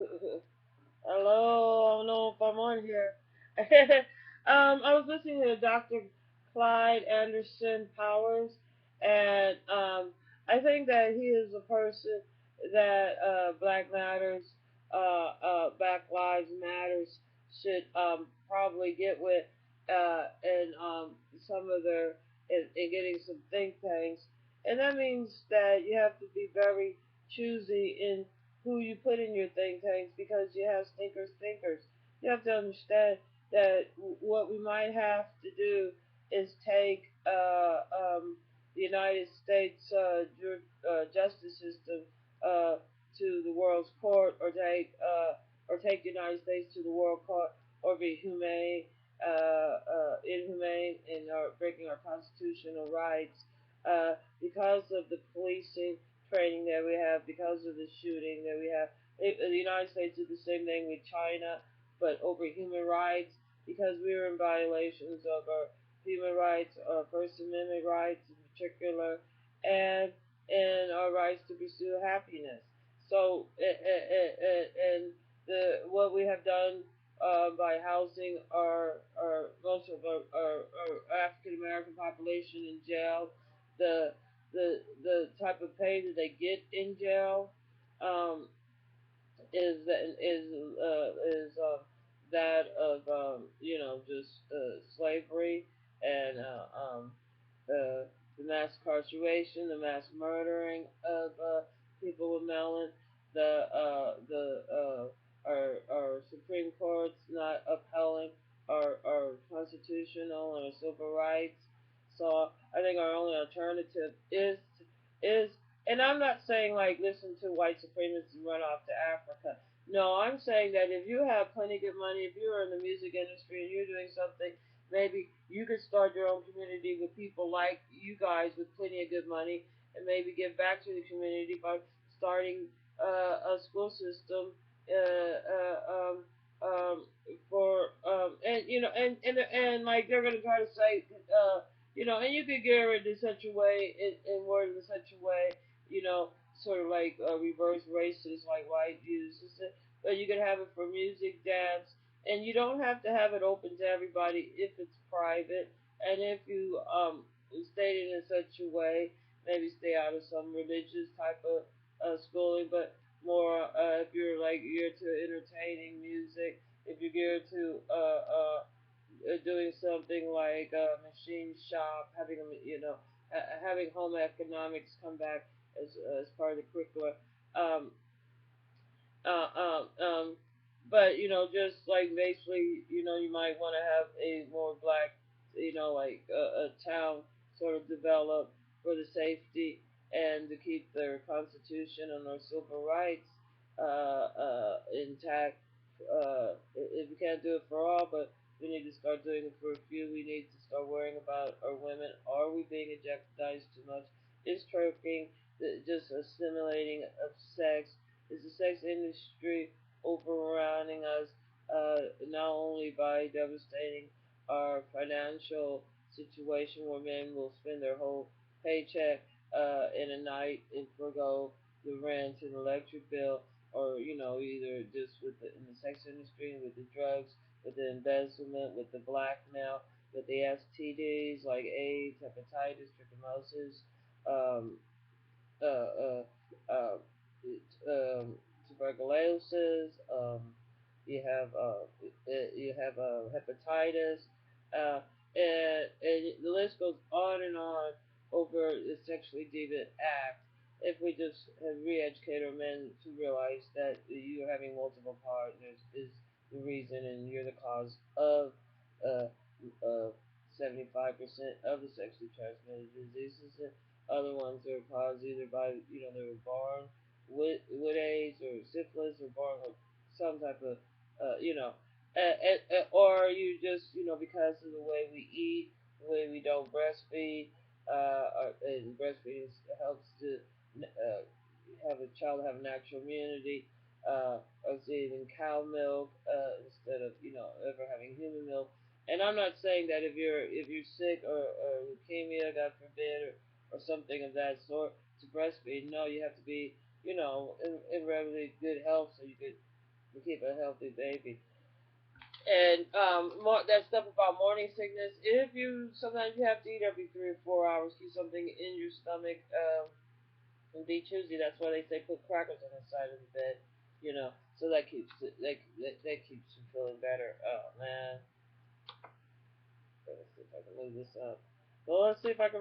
Hello, I don't know if I'm on here. I was listening to Dr. Clyde Anderson Powers, and I think that he is a person that Black Matters, Black Lives Matters should probably get with, and some of their in getting some think tanks, and that means that you have to be very choosy in who you put in your think tanks because you have thinkers. You have to understand that what we might have to do is take the United States justice system uh, to the world's court, or take the United States to the world court, or be inhumane in breaking our constitutional rights because of the policing training that we have, because of the shooting that we have. The United States did the same thing with China, but over human rights, because we were in violations of our human rights, our First Amendment rights in particular, and our rights to pursue happiness. So, and what we have done by housing our most of our African American population in jail, the the type of pay that they get in jail um, is that of just slavery and the mass incarceration, the mass murdering of people with melon, our Supreme Court's not upheld our constitutional and our civil rights. So I think our only alternative is and I'm not saying like listen to white supremacists and run off to Africa. No, I'm saying that if you have plenty good money, if you're in the music industry and you're doing something, maybe you could start your own community with people like you guys with plenty of good money, and maybe give back to the community by starting a school system for and like they're gonna try to say and you could gear it in such a way and word in such a way, sort of like reverse racist, like white views, but you could have it for music, dance, and you don't have to have it open to everybody if it's private, and if you state it in such a way, maybe stay out of some religious type of schooling, but more if you're like geared to entertaining music, if you're geared to doing something like a machine shop, having home economics come back as part of the curriculum. Um, uh, um, um, but just like basically, you might want to have a more black, like a town sort of developed for the safety and to keep their constitution and their civil rights intact. If we can't do it for all, but we need to start doing it for a few. We need to start worrying about our women. Are we being ejectized too much? Is trafficking just assimilating of sex? Is the sex industry overrunning us not only by devastating our financial situation where men will spend their whole paycheck in a night and forgo the rent and electric bill, or either just in the sex industry, with the drugs, with the embezzlement, with the blackmail, with the STDs like AIDS, hepatitis, trichomosis, um, uh, uh, uh, tuberculosis. You have hepatitis, and the list goes on and on over the Sexually Deviant Act. If we just have re-educate our men to realize that you having multiple partners is the reason, and you're the cause of uh, uh, 75% of the sexually transmitted diseases. Other ones are caused either by, they were born with AIDS or syphilis, or born with some type of, or you just, because of the way we eat, the way we don't breastfeed, and breastfeeding helps to have a child have natural immunity. Us eating cow milk instead of, ever having human milk. And I'm not saying that if you're sick, or leukemia, God forbid, or something of that sort, to breastfeed. No, you have to be, in relatively good health so you could to keep a healthy baby. And that stuff about morning sickness. If you sometimes you have to eat every 3 or 4 hours, keep something in your stomach. And be choosy. That's why they say put crackers on the side of the bed. So that keeps that keeps you feeling better. Oh man, let's see if I can move this up. Well, let's see if I can